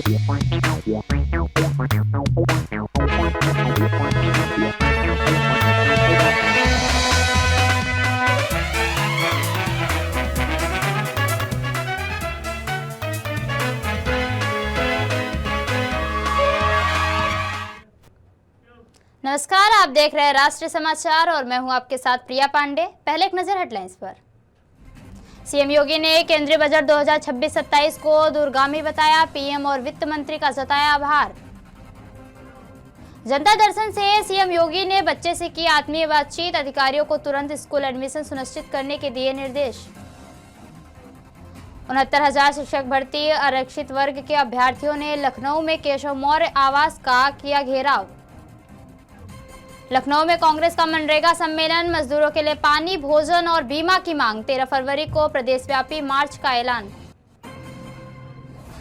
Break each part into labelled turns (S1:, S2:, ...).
S1: नमस्कार, आप देख रहे हैं राष्ट्रीय समाचार और मैं हूं आपके साथ प्रिया पांडे। पहले एक नजर हेडलाइंस पर। सीएम योगी ने केंद्रीय बजट 2026-27 को दूरगामी बताया, पीएम और वित्त मंत्री का जताया आभार। जनता दर्शन से सीएम योगी ने बच्चे से की आत्मीय बातचीत, अधिकारियों को तुरंत स्कूल एडमिशन सुनिश्चित करने के दिए निर्देश। 69,000 शिक्षक भर्ती, आरक्षित वर्ग के अभ्यर्थियों ने लखनऊ में केशव मौर्य आवास का किया घेराव। लखनऊ में कांग्रेस का मनरेगा सम्मेलन, मजदूरों के लिए पानी, भोजन और बीमा की मांग। 13 फरवरी को प्रदेशव्यापी मार्च का ऐलान।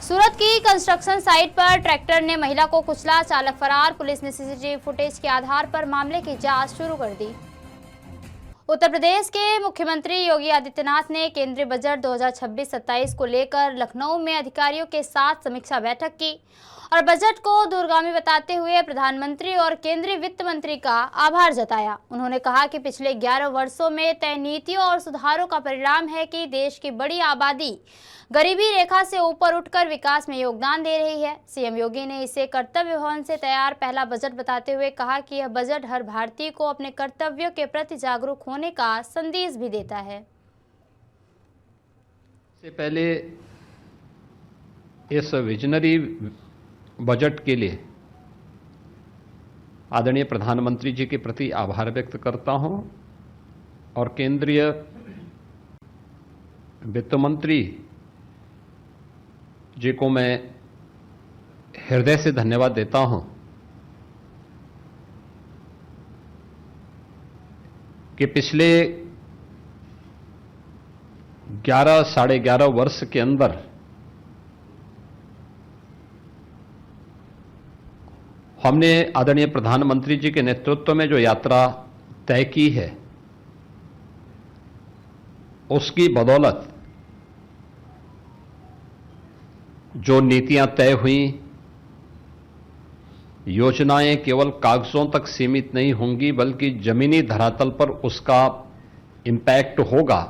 S1: सूरत की कंस्ट्रक्शन साइट पर ट्रैक्टर ने महिला को कुचला, चालक फरार। पुलिस ने सीसीटीवी फुटेज के आधार पर मामले की जांच शुरू कर दी। उत्तर प्रदेश के मुख्यमंत्री योगी आदित्यनाथ ने केंद्रीय बजट 2026-27 को लेकर लखनऊ में अधिकारियों के साथ समीक्षा बैठक की और बजट को दूरगामी बताते हुए प्रधानमंत्री और केंद्रीय वित्त मंत्री का आभार जताया। उन्होंने कहा कि पिछले 11 वर्षों में तय नीतियों और सुधारों का परिणाम है कि देश की बड़ी आबादी गरीबी रेखा से ऊपर उठकर विकास में योगदान दे रही है। सीएम योगी ने इसे कर्तव्य भवन से तैयार पहला बजट बताते हुए कहा कि यह बजट हर भारतीय को अपने कर्तव्यों के प्रति जागरूक होने का संदेश भी देता है।
S2: इससे पहले इस विजनरी बजट के लिए आदरणीय प्रधानमंत्री जी के प्रति आभार व्यक्त करता हूं और केंद्रीय वित्त मंत्री जी को मैं हृदय से धन्यवाद देता हूं कि पिछले 11 साढ़े 11 वर्ष के अंदर हमने आदरणीय प्रधानमंत्री जी के नेतृत्व में जो यात्रा तय की है, उसकी बदौलत जो नीतियां तय हुई, योजनाएं केवल कागजों तक सीमित नहीं होंगी बल्कि जमीनी धरातल पर उसका इंपैक्ट होगा।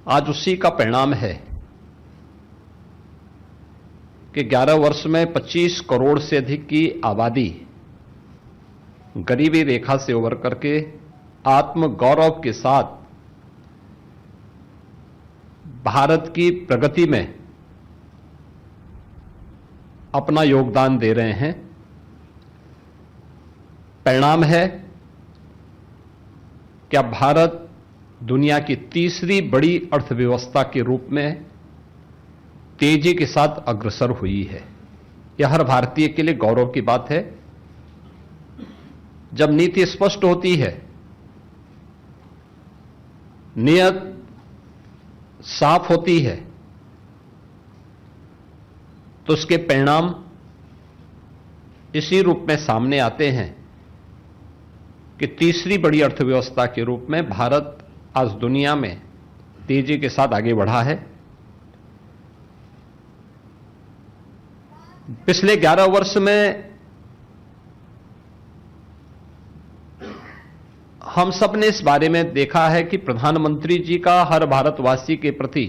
S2: आज उसी का परिणाम है कि 11 वर्ष में 25 करोड़ से अधिक की आबादी गरीबी रेखा से उबर करके आत्म गौरव के साथ भारत की प्रगति में अपना योगदान दे रहे हैं। परिणाम है कि अब भारत दुनिया की तीसरी बड़ी अर्थव्यवस्था के रूप में तेजी के साथ अग्रसर हुई है। यह हर भारतीय के लिए गौरव की बात है। जब नीति स्पष्ट होती है, नियत साफ होती है, तो उसके परिणाम इसी रूप में सामने आते हैं कि तीसरी बड़ी अर्थव्यवस्था के रूप में भारत आज दुनिया में तेजी के साथ आगे बढ़ा है। पिछले 11 वर्ष में हम सब ने इस बारे में देखा है कि प्रधानमंत्री जी का हर भारतवासी के प्रति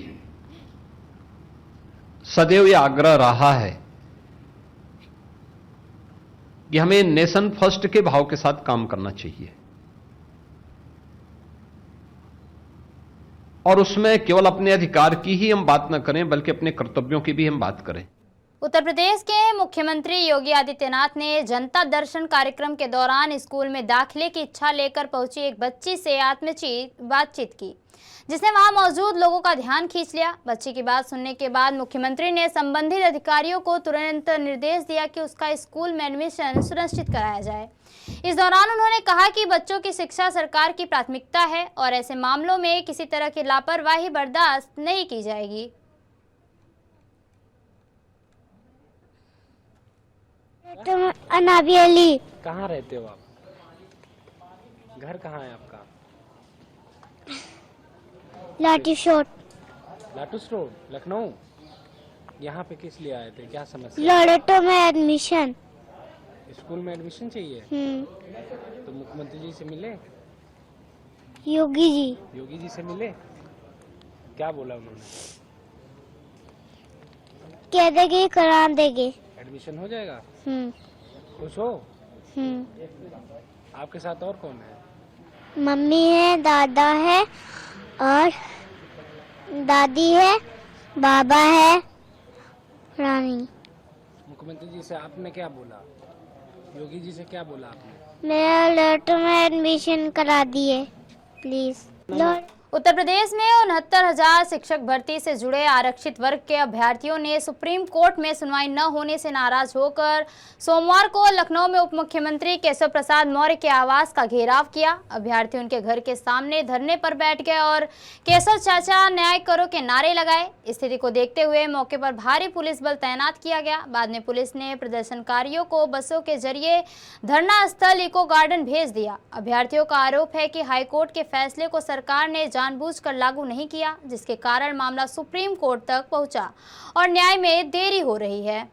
S2: सदैव यह आग्रह रहा है कि हमें नेशन फर्स्ट के भाव के साथ काम करना चाहिए और उसमें केवल अपने अधिकार की ही हम बात न करें बल्कि अपने कर्तव्यों की भी हम बात करें।
S1: उत्तर प्रदेश के मुख्यमंत्री योगी आदित्यनाथ ने जनता दर्शन कार्यक्रम के दौरान स्कूल में दाखिले की इच्छा लेकर पहुंची एक बच्ची से बातचीत की, जिसने वहां मौजूद लोगों का ध्यान खींच लिया। बच्ची की बात सुनने के बाद मुख्यमंत्री ने संबंधित अधिकारियों को तुरंत निर्देश दिया कि उसका स्कूल में एडमिशन सुनिश्चित कराया जाए। इस दौरान उन्होंने कहा कि बच्चों की शिक्षा सरकार की प्राथमिकता है और ऐसे मामलों में किसी तरह की लापरवाही बर्दाश्त नहीं की जाएगी।
S3: अनाबी अली।
S4: कहाँ रहते हो आप? घर कहाँ है आपका?
S3: लाठी शोट।
S4: लाटूस रोड, लखनऊ। यहाँ पे किस लिए आए थे, क्या समस्या?
S3: लॉरेटो में एडमिशन।
S4: स्कूल में एडमिशन चाहिए, तो मुख्यमंत्री जी से मिले?
S3: योगी जी।
S4: योगी जी से मिले, क्या बोला उन्होंने?
S3: कह देंगे करा देंगे।
S4: एडमिशन हो जाएगा?
S3: हम्म।
S4: खुश हो?
S3: हम्म।
S4: आपके साथ और कौन है?
S3: मम्मी है, दादा है और दादी है, बाबा है, रानी।
S4: मुख्यमंत्री जी से आपने क्या बोला? योगी जी से क्या बोला आपने?
S3: मेरा लॉरेटो में एडमिशन करा दिए प्लीज।
S1: उत्तर प्रदेश में 69,000 शिक्षक भर्ती से जुड़े आरक्षित वर्ग के अभ्यर्थियों ने सुप्रीम कोर्ट में सुनवाई न होने से नाराज होकर सोमवार को लखनऊ में उप मुख्यमंत्री केशव प्रसाद मौर्य के आवास का घेराव किया। अभ्यर्थी उनके घर के सामने धरने पर बैठ गए और केशव चाचा न्याय करो के नारे लगाए। स्थिति को देखते हुए मौके पर भारी पुलिस बल तैनात किया गया। बाद में पुलिस ने प्रदर्शनकारियों को बसों के जरिए धरना स्थल इको गार्डन भेज दिया। अभ्यर्थियों का आरोप है कि हाईकोर्ट के फैसले को सरकार ने जानबूझकर लागू नहीं किया, जिसके कारण मामला सुप्रीम कोर्ट तक पहुंचा और न्याय में देरी हो रही है।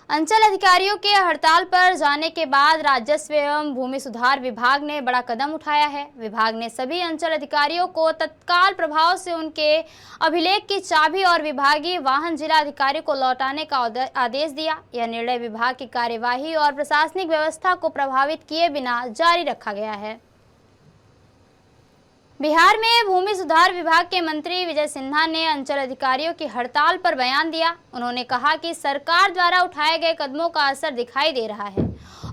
S1: अंचल अधिकारियों के हड़ताल पर जाने के बाद राजस्व एवं भूमि सुधार विभाग ने बड़ा कदम उठाया है। विभाग ने सभी अंचल अधिकारियों को तत्काल प्रभाव से उनके अभिलेख की चाबी और विभागीय वाहन जिला अधिकारी को लौटाने का आदेश दिया। यह निर्णय विभाग की कार्यवाही और प्रशासनिक व्यवस्था को प्रभावित किए बिना जारी रखा गया है। बिहार में भूमि सुधार विभाग के मंत्री विजय सिन्हा ने अंचल अधिकारियों की हड़ताल पर बयान दिया। उन्होंने कहा कि सरकार द्वारा उठाए गए कदमों का असर दिखाई दे रहा है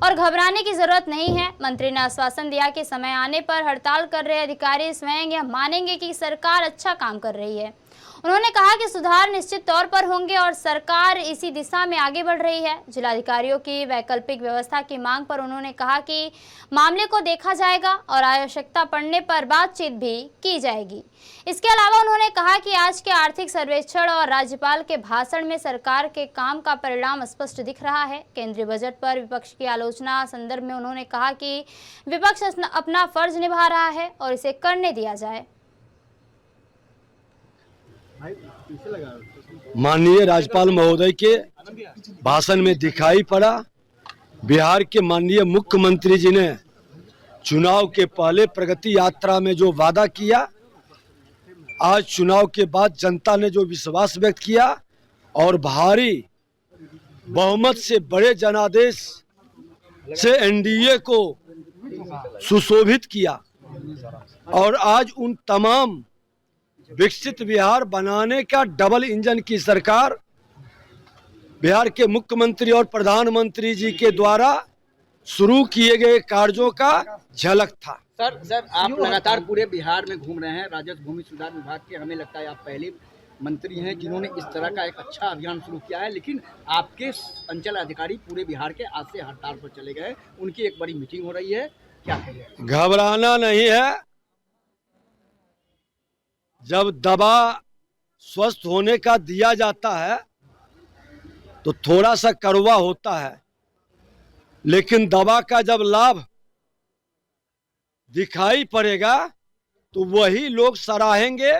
S1: और घबराने की जरूरत नहीं है। मंत्री ने आश्वासन दिया कि समय आने पर हड़ताल कर रहे अधिकारी स्वयं यह मानेंगे कि सरकार अच्छा काम कर रही है। उन्होंने कहा कि सुधार निश्चित तौर पर होंगे और सरकार इसी दिशा में आगे बढ़ रही है। जिलाधिकारियों की वैकल्पिक व्यवस्था की मांग पर उन्होंने कहा कि मामले को देखा जाएगा और आवश्यकता पड़ने पर बातचीत भी की जाएगी। इसके अलावा उन्होंने कहा कि आज के आर्थिक सर्वेक्षण और राज्यपाल के भाषण में सरकार के काम का परिणाम स्पष्ट दिख रहा है। केंद्रीय बजट पर विपक्ष की आलोचना संदर्भ में उन्होंने कहा कि विपक्ष अपना फर्ज निभा रहा है और इसे करने दिया जाए।
S5: माननीय राज्यपाल महोदय के भाषण में दिखाई पड़ा, बिहार के माननीय मुख्यमंत्री जी ने चुनाव के पहले प्रगति यात्रा में जो वादा किया, आज चुनाव के बाद जनता ने जो विश्वास व्यक्त किया और भारी बहुमत से बड़े जनादेश से एनडीए को सुशोभित किया और आज उन तमाम विकसित बिहार बनाने का डबल इंजन की सरकार बिहार के मुख्यमंत्री और प्रधानमंत्री जी के द्वारा शुरू किए गए कार्यों का झलक था।
S6: सर आप लगातार पूरे बिहार में घूम रहे हैं, राजस्व भूमि सुधार विभाग के, हमें लगता है आप पहले मंत्री हैं जिन्होंने इस तरह का एक अच्छा अभियान शुरू किया है, लेकिन आपके अंचल अधिकारी पूरे बिहार के आज से हड़ताल पर चले गए, उनकी एक बड़ी मीटिंग हो रही है, क्या कहेंगे?
S5: घबराना नहीं है। जब दवा स्वस्थ होने का दिया जाता है तो थोड़ा सा कड़वा होता है, लेकिन दवा का जब लाभ दिखाई पड़ेगा तो वही लोग सराहेंगे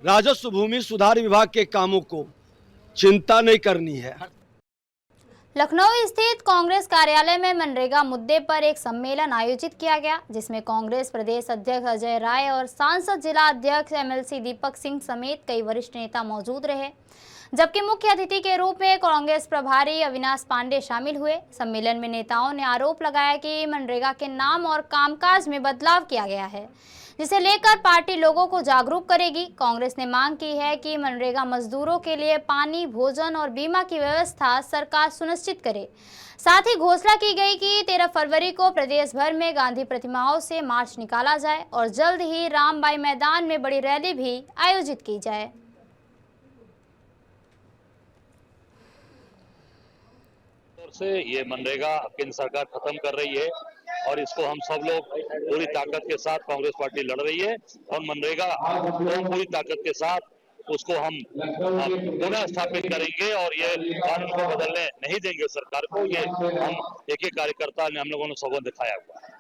S5: राजस्व भूमि सुधार विभाग के कामों को। चिंता नहीं करनी है।
S1: लखनऊ स्थित कांग्रेस कार्यालय में मनरेगा मुद्दे पर एक सम्मेलन आयोजित किया गया, जिसमें कांग्रेस प्रदेश अध्यक्ष अजय राय और सांसद जिला अध्यक्ष एमएलसी दीपक सिंह समेत कई वरिष्ठ नेता मौजूद रहे, जबकि मुख्य अतिथि के रूप में कांग्रेस प्रभारी अविनाश पांडे शामिल हुए। सम्मेलन में नेताओं ने आरोप लगाया कि मनरेगा के नाम और कामकाज में बदलाव किया गया है, जिसे लेकर पार्टी लोगों को जागरूक करेगी। कांग्रेस ने मांग की है कि मनरेगा मजदूरों के लिए पानी, भोजन और बीमा की व्यवस्था सरकार सुनिश्चित करे। साथ ही घोषणा की गई कि 13 फरवरी को प्रदेश भर में गांधी प्रतिमाओं से मार्च निकाला जाए और जल्द ही रामबाई मैदान में बड़ी रैली भी आयोजित की जाए।
S7: से ये मनरेगा केंद्र सरकार खत्म कर रही है और इसको हम सब लोग पूरी ताकत के साथ कांग्रेस पार्टी लड़ रही है और मनरेगा को पूरी ताकत के साथ उसको हम पुनः स्थापित करेंगे और ये कानून को बदलने नहीं देंगे सरकार को। ये हम एक कार्यकर्ता ने हम लोगों ने सौगंध दिखाया हुआ है।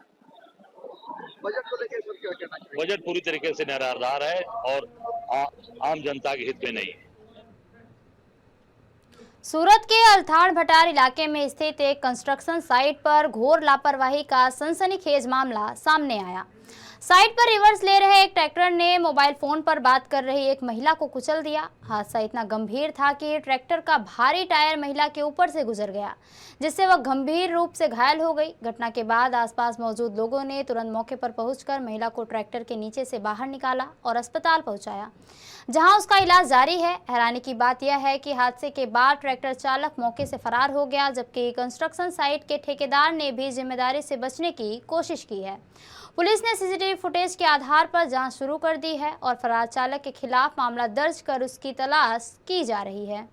S6: बजट को लेकर क्या कहना चाहिए?
S7: बजट पूरी तरीके से निराधार है और आम जनता के हित में नहीं है।
S1: सूरत के अल्थाड़ भटार इलाके में स्थित एक कंस्ट्रक्शन साइट पर घोर लापरवाही का सनसनीखेज मामला सामने आया। साइट पर रिवर्स ले रहे एक ट्रैक्टर ने मोबाइल फोन पर बात कर रही एक महिला को कुचल दिया। हादसा इतना गंभीर था कि ट्रैक्टर का भारी टायर महिला के ऊपर से गुजर गया, जिससे वह गंभीर रूप से घायल हो गई। घटना के बाद आसपास मौजूद लोगों ने तुरंत मौके पर पहुंचकर महिला को ट्रैक्टर के नीचे से बाहर निकाला और अस्पताल पहुंचाया, जहां उसका इलाज जारी है। हैरानी की बात यह है कि हादसे के बाद ट्रैक्टर चालक मौके से फरार हो गया, जबकि कंस्ट्रक्शन साइट के ठेकेदार ने भी जिम्मेदारी से बचने की कोशिश की है। पुलिस ने सीसीटीवी फुटेज के आधार पर जांच शुरू कर दी है और फरार चालक के खिलाफ मामला दर्ज कर उसकी तलाश की जा रही है।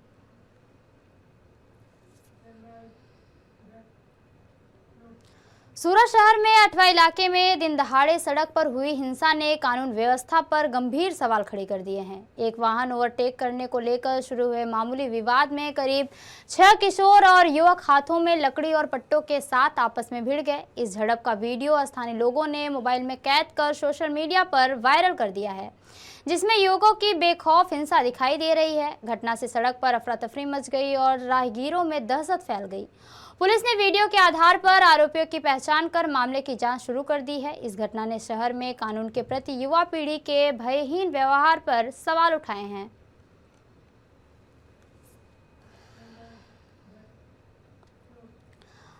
S1: सूरत शहर में अठवा इलाके में दिन दहाड़े सड़क पर हुई हिंसा ने कानून व्यवस्था पर गंभीर सवाल खड़े कर दिए हैं। एक वाहन ओवरटेक करने को लेकर शुरू हुए मामूली विवाद में करीब 6 किशोर और युवक हाथों में लकड़ी और पट्टों के साथ आपस में भिड़ गए। इस झड़प का वीडियो स्थानीय लोगों ने मोबाइल में कैद कर सोशल मीडिया पर वायरल कर दिया है, जिसमें युवकों की बेखौफ हिंसा दिखाई दे रही है। घटना से सड़क पर अफरा तफरी मच गई और राहगीरों में दहशत फैल गई। पुलिस ने वीडियो के आधार पर आरोपियों की पहचान कर मामले की जांच शुरू कर दी है। इस घटना ने शहर में कानून के प्रति युवा पीढ़ी के भयहीन व्यवहार पर सवाल उठाए हैं।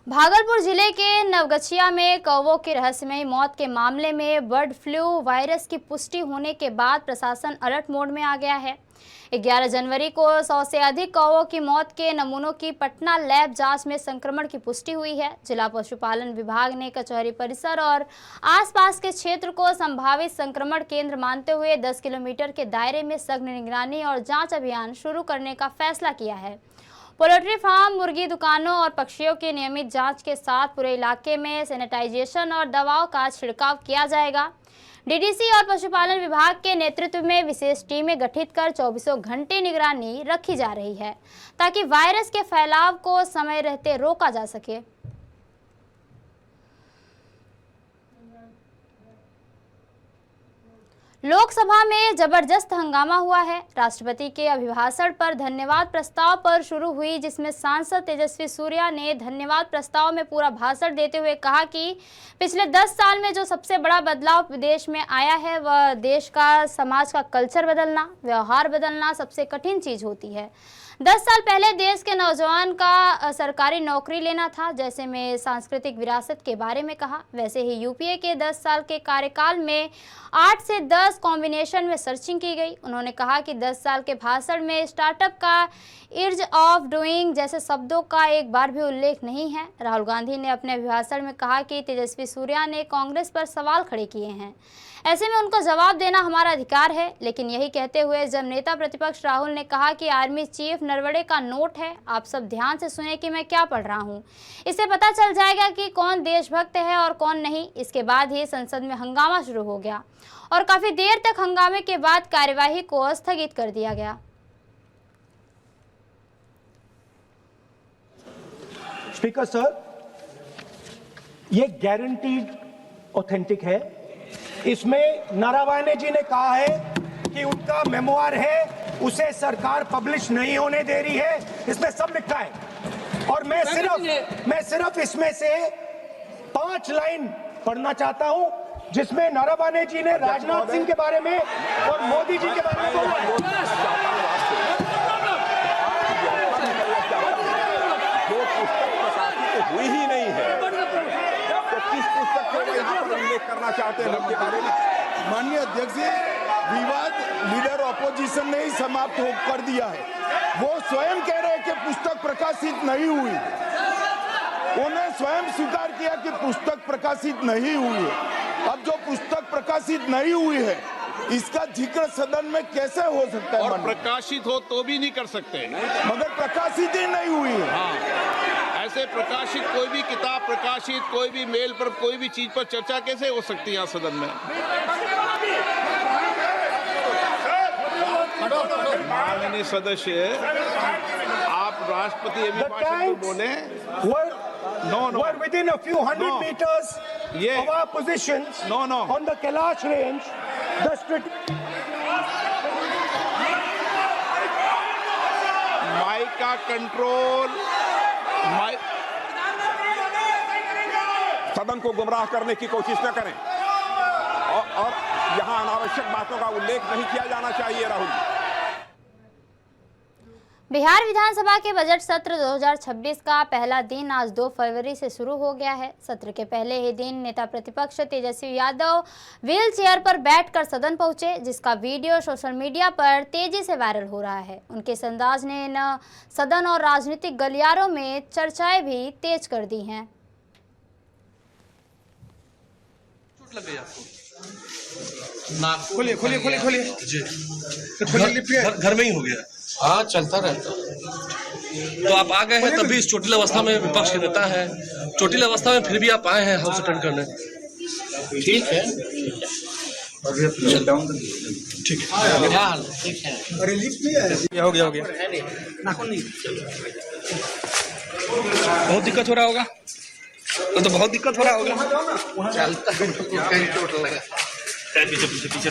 S1: भागलपुर जिले के नवगछिया में कौवों की रहस्यमयी मौत के मामले में बर्ड फ्लू वायरस की पुष्टि होने के बाद प्रशासन अलर्ट मोड में आ गया है। 11 जनवरी को 100 से अधिक कौवों की मौत के नमूनों की पटना लैब जांच में संक्रमण की पुष्टि हुई है। जिला पशुपालन विभाग ने कचहरी परिसर और आसपास के क्षेत्र को संभावित संक्रमण केंद्र मानते हुए 10 किलोमीटर के दायरे में सघन निगरानी और जांच अभियान शुरू करने का फैसला किया है। पोल्ट्री फार्म, मुर्गी दुकानों और पक्षियों की नियमित जांच के साथ पूरे इलाके में सैनिटाइजेशन और दवाओं का छिड़काव किया जाएगा। डीडीसी और पशुपालन विभाग के नेतृत्व में विशेष टीमें गठित कर 24 घंटे निगरानी रखी जा रही है, ताकि वायरस के फैलाव को समय रहते रोका जा सके। लोकसभा में जबरदस्त हंगामा हुआ है। राष्ट्रपति के अभिभाषण पर धन्यवाद प्रस्ताव पर शुरू हुई, जिसमें सांसद तेजस्वी सूर्या ने धन्यवाद प्रस्ताव में पूरा भाषण देते हुए कहा कि पिछले 10 साल में जो सबसे बड़ा बदलाव देश में आया है वह देश का, समाज का कल्चर बदलना, व्यवहार बदलना सबसे कठिन चीज होती है। 10 साल पहले देश के नौजवान का सरकारी नौकरी लेना था। जैसे मैं सांस्कृतिक विरासत के बारे में कहा, वैसे ही यूपीए के 10 साल के कार्यकाल में 8 से 10 कॉम्बिनेशन में सर्चिंग की गई। उन्होंने कहा कि 10 साल के भाषण में स्टार्टअप का, ईज ऑफ डूइंग जैसे शब्दों का एक बार भी उल्लेख नहीं है। राहुल गांधी ने अपने अभिभाषण में कहा कि तेजस्वी सूर्या ने कांग्रेस पर सवाल खड़े किए हैं, ऐसे में उनको जवाब देना हमारा अधिकार है। लेकिन यही कहते हुए जब नेता प्रतिपक्ष राहुल ने कहा कि आर्मी चीफ नरवणे का नोट है, आप सब ध्यान से सुने कि मैं क्या पढ़ रहा हूं, इससे पता चल जाएगा कि कौन देशभक्त है और कौन नहीं। इसके बाद ही संसद में हंगामा शुरू हो गया और काफी देर तक हंगामे के बाद कार्यवाही को स्थगित कर दिया गया।
S8: स्पीकर सर, ये गारंटीड ऑथेंटिक है। इसमें नारावाने जी ने कहा है कि उनका मेमोआर है, उसे सरकार पब्लिश नहीं होने दे रही है, इसमें सब लिखा है। और मैं सिर्फ इसमें से 5 लाइन पढ़ना चाहता हूं, जिसमें नारावाने जी ने राजनाथ सिंह के बारे में और मोदी जी के बारे में बोला है।
S9: जो पुस्तक प्रकाशित हुई ही नहीं है, तो किस पुस्तक को यहाँ पर उल्लेख करना चाहते हैं उनके बारे में?
S10: माननीय अध्यक्ष जी, विवाद लीडर ऑपोजिशन ने ही समाप्त कर दिया है। वो स्वयं कह रहे हैं कि पुस्तक प्रकाशित नहीं हुई। उन्हें स्वयं स्वीकार किया कि पुस्तक प्रकाशित नहीं हुई है। अब जो पुस्तक प्रकाशित नहीं हुई है, इसका जिक्र सदन में कैसे हो सकता है?
S9: और प्रकाशित हो तो भी नहीं कर सकते,
S10: मगर प्रकाशित ही नहीं हुई है।
S9: हाँ, ऐसे प्रकाशित कोई भी किताब प्रकाशित, कोई भी मेल पर, कोई भी चीज पर चर्चा कैसे हो सकती है यहाँ सदन में? माननीय सदस्य, आप राष्ट्रपति अभिभाषण को बोले।
S8: Were within a few hundred meters of our positions on the Kailash range,
S9: mike का कंट्रोल, सदन को गुमराह करने की कोशिश न करें और यहां अनावश्यक बातों का उल्लेख नहीं किया जाना चाहिए। राहुल,
S1: बिहार विधानसभा के बजट सत्र 2026 का पहला दिन आज 2 फरवरी से शुरू हो गया है। सत्र के पहले ही दिन नेता प्रतिपक्ष तेजस्वी यादव व्हील चेयर पर बैठकर सदन पहुंचे, जिसका वीडियो सोशल मीडिया पर तेजी से वायरल हो रहा है। उनके इस अंदाज ने न सदन और राजनीतिक गलियारों में चर्चाएं भी तेज कर दी हैं।
S11: लग गई आपको? खोलिए खोलिए खोलिए खोलिए जी, घर में ही हो गया। हाँ, चलता रहता। तो आप आ गए हैं तभी इस चोटिल अवस्था में विपक्ष के नेता है, चोटिल अवस्था में फिर भी आप आए हैं हाउस अटेंड करने। ठीक है, ठीक है, अरे लिफ्ट नहीं है, हो गया नाखून नहीं, बहुत दिक्कत हो रहा होगा, तो बहुत दिक्कत हो रहा होगा। चलता है कहीं चोट लगा, पीछे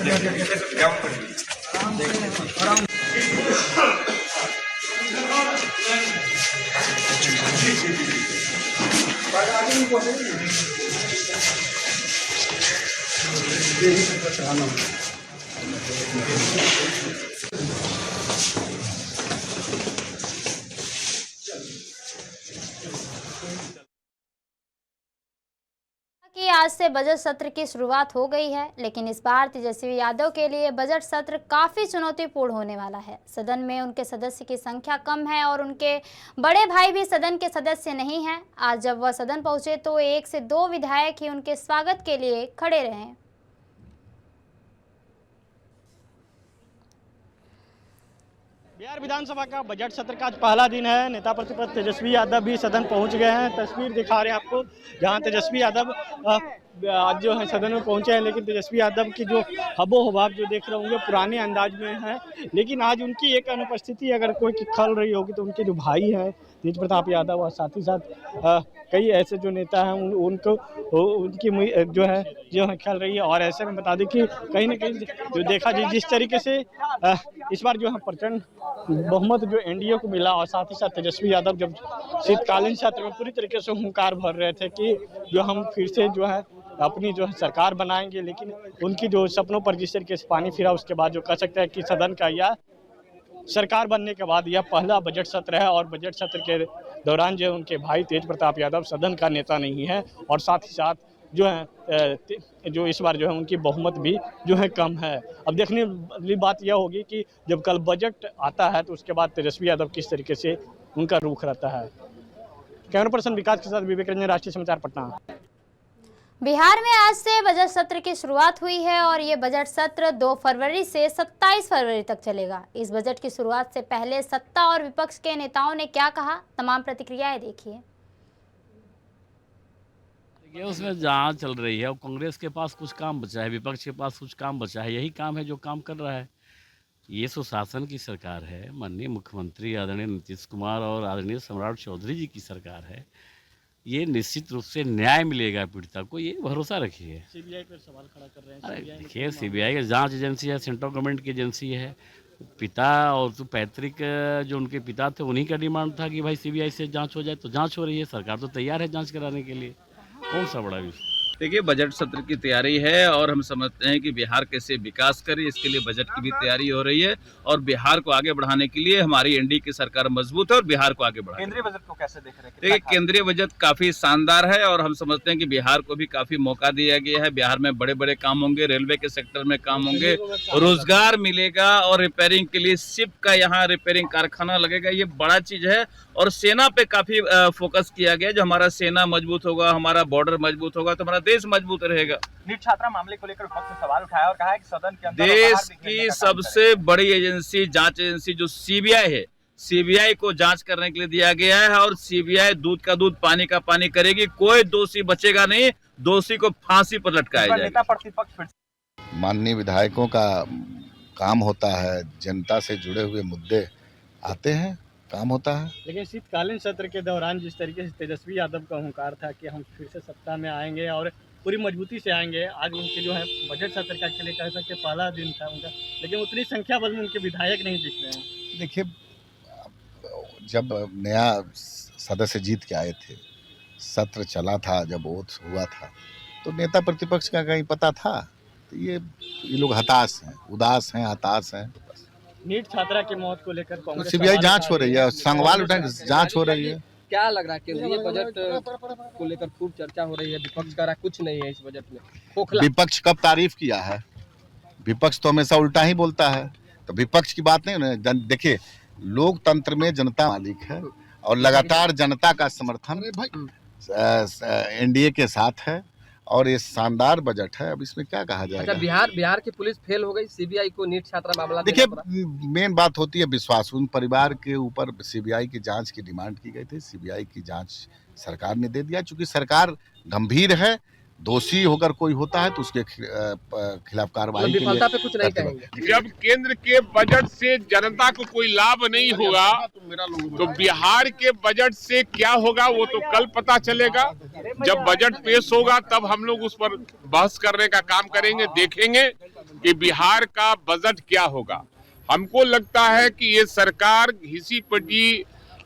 S1: कि आज से बजट सत्र की शुरुआत हो गई है, लेकिन इस बार तेजस्वी यादव के लिए बजट सत्र काफ़ी चुनौतीपूर्ण होने वाला है। सदन में उनके सदस्य की संख्या कम है और उनके बड़े भाई भी सदन के सदस्य नहीं हैं। आज जब वह सदन पहुंचे तो 1 से 2 विधायक ही उनके स्वागत के लिए खड़े रहे।
S12: बिहार विधानसभा का बजट सत्र का आज पहला दिन है। नेता प्रतिपक्ष तेजस्वी यादव भी सदन पहुंच गए हैं। तस्वीर दिखा रहे हैं आपको, जहां तेजस्वी यादव आज जो है सदन में पहुंचे हैं, लेकिन तेजस्वी यादव की जो हबो-हवाब जो देख रहे होंगे पुराने अंदाज में है। लेकिन आज उनकी एक अनुपस्थिति अगर कोई की खल रही होगी तो उनके जो भाई हैं तेज प्रताप यादव और साथ ही साथ कई ऐसे जो नेता हैं उनको उनकी जो है खल रही है। और ऐसे में बता दें कि कहीं ना कहीं जो देखा जाए जिस तरीके से इस बार जो है प्रचंड बहुमत जो एनडीए को मिला, और साथ ही साथ तेजस्वी यादव जब शीतकालीन सत्र में पूरी तरीके से हुंकार भर रहे थे कि जो हम फिर से जो है अपनी जो है सरकार बनाएंगे, लेकिन उनकी जो सपनों पर जिस तरीके से पानी फिरा, उसके बाद जो कह सकते हैं कि सदन का या सरकार बनने के बाद यह पहला बजट सत्र है। और बजट सत्र के दौरान जो उनके भाई तेज प्रताप यादव सदन का नेता नहीं है, और साथ ही साथ जो है जो इस बार जो है उनकी बहुमत भी जो है कम है। अब देखने वाली बात यह होगी कि जब कल बजट आता है तो उसके बाद तेजस्वी यादव किस तरीके से उनका रुख रहता है। कैमरा पर्सन विकास के साथ विवेक रंजन, राष्ट्रीय समाचार, पटना।
S1: बिहार में आज से बजट सत्र की शुरुआत हुई है और ये बजट सत्र 2 फरवरी से 27 फरवरी तक चलेगा। इस बजट की शुरुआत से पहले सत्ता और विपक्ष के नेताओं ने क्या कहा, तमाम प्रतिक्रियाएं देखिए।
S13: ये उसमें जहाँ चल रही है और कांग्रेस के पास कुछ काम बचा है, विपक्ष के पास कुछ काम बचा है, यही काम है जो काम कर रहा है। ये सुशासन की सरकार है, माननीय मुख्यमंत्री आदरणीय नीतीश कुमार और आदरणीय सम्राट चौधरी जी की सरकार है। ये निश्चित रूप से न्याय मिलेगा पीड़िता को, ये भरोसा रखिए।
S12: सीबीआई पर सवाल खड़ा कर रहे हैं।
S13: अरे देखिए, सीबीआई का जांच एजेंसी है, सेंट्रल गवर्नमेंट की एजेंसी है। पिता और तो पैतृक जो उनके पिता थे उन्हीं का डिमांड था कि भाई सीबीआई से जांच हो जाए, तो जांच हो रही है। सरकार तो तैयार है जांच कराने के लिए, कौन सा बड़ा विषय।
S14: देखिए, बजट सत्र की तैयारी है और हम समझते हैं कि बिहार कैसे विकास करे, इसके लिए बजट की भी तैयारी हो रही है। और बिहार को आगे बढ़ाने के लिए हमारी एनडीए की सरकार मजबूत है और बिहार को आगे बढ़ाए।
S15: केंद्रीय बजट को कैसे देख रहे हैं?
S14: देखिए, केंद्रीय बजट काफी शानदार है और हम समझते हैं कि बिहार को भी काफी मौका दिया गया है। बिहार में बड़े बड़े काम होंगे, रेलवे के सेक्टर में काम होंगे, रोजगार मिलेगा और रिपेयरिंग के लिए शिप का यहाँ रिपेयरिंग कारखाना लगेगा। ये बड़ा चीज है और सेना पे काफी फोकस किया गया। जो हमारा सेना मजबूत होगा, हमारा बॉर्डर मजबूत होगा, तो हमारा देश मजबूत रहेगा।
S15: नीट छात्रा मामले को लेकर विपक्ष ने सवाल उठाया और कहा है कि सदन के अंदर
S14: देश की सबसे बड़ी एजेंसी, जांच एजेंसी जो सीबीआई है, सीबीआई को जांच करने के लिए दिया गया है और सीबीआई दूध का दूध पानी का पानी करेगी। कोई दोषी बचेगा नहीं, दोषी को फांसी पर लटकाया जाएगा।
S15: नेता प्रतिपक्ष
S16: माननीय विधायकों का काम होता है, जनता से जुड़े हुए मुद्दे आते हैं, काम होता है।
S12: लेकिन शीतकालीन सत्र के दौरान जिस तरीके से तेजस्वी यादव का हुंकार था कि हम फिर से सत्ता में आएंगे और पूरी मजबूती से आएंगे। आज उनके जो है बजट सत्र का के लिए कह सकते पहला दिन था उनका, लेकिन उतनी संख्या बल में उनके विधायक नहीं दिख रहे हैं।
S16: देखिए, जब नया सदस्य जीत के आए थे, सत्र चला था, जब वोट हुआ था, तो नेता प्रतिपक्ष का कहीं पता था? तो ये लोग हताश हैं, उदास हैं, हताश हैं।
S12: नीट छात्रा की मौत को लेकर कांग्रेस
S16: सीबीआई जांच हो रही है, सवाल उठा, जांच हो रही है।
S15: क्या लग रहा है केंद्रीय बजट को लेकर खूब चर्चा हो रही है, विपक्ष कह रहा कुछ नहीं है इस बजट में, खोखला।
S16: विपक्ष कब तारीफ किया है? विपक्ष तो हमेशा उल्टा ही बोलता है, तो विपक्ष की बात नहीं ना। देखिए, लोकतंत्र में जनता मालिक है और लगातार जनता का समर्थन एनडीए के साथ है और ये शानदार बजट है। अब इसमें क्या कहा जाएगा?
S15: अच्छा, बिहार की पुलिस फेल हो गई, सीबीआई को नीट छात्रा मामला।
S16: देखिए, मेन बात होती है विश्वास। उन परिवार के ऊपर सीबीआई की जांच की डिमांड की गई थी, सीबीआई की जांच सरकार ने दे दिया। चूंकि सरकार गंभीर है, दोषी होकर कोई होता है तो उसके खिलाफ कार्रवाई के लिए।
S9: जब केंद्र के बजट से जनता को कोई लाभ नहीं होगा तो बिहार के बजट से क्या होगा वो तो कल पता चलेगा। जब बजट पेश होगा तब हम लोग उस पर बहस करने का काम करेंगे, देखेंगे कि बिहार का बजट क्या होगा। हमको लगता है कि ये सरकार घिसी पिटी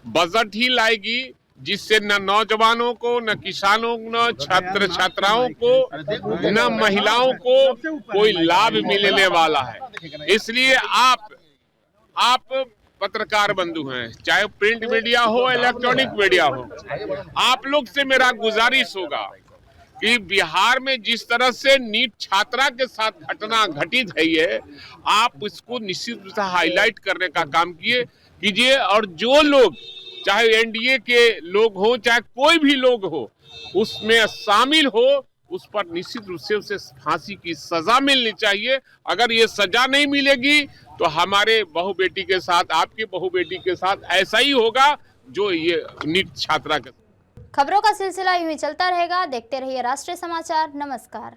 S9: बजट ही लाएगी जिससे न नौजवानों को, न किसानों, न छात्र छात्राओं को, न महिलाओं को कोई लाभ मिलने वाला है। इसलिए आप पत्रकार बंधु हैं, चाहे प्रिंट मीडिया हो, इलेक्ट्रॉनिक मीडिया हो, आप लोग से मेरा गुजारिश होगा कि बिहार में जिस तरह से नीट छात्रा के साथ घटना घटित है, ये आप इसको निश्चित रूप से हाईलाइट करने का काम कीजिए और जो लोग, चाहे एनडीए के लोग हो, चाहे कोई भी लोग हो, उसमें शामिल हो, उस पर निश्चित रूप से उसे फांसी की सजा मिलनी चाहिए। अगर ये सजा नहीं मिलेगी तो हमारे बहू बेटी के साथ, आपकी बहू बेटी के साथ ऐसा ही होगा जो ये नीट छात्रा के।
S1: खबरों का सिलसिला यूं ही चलता रहेगा। देखते रहिए राष्ट्रीय समाचार। नमस्कार।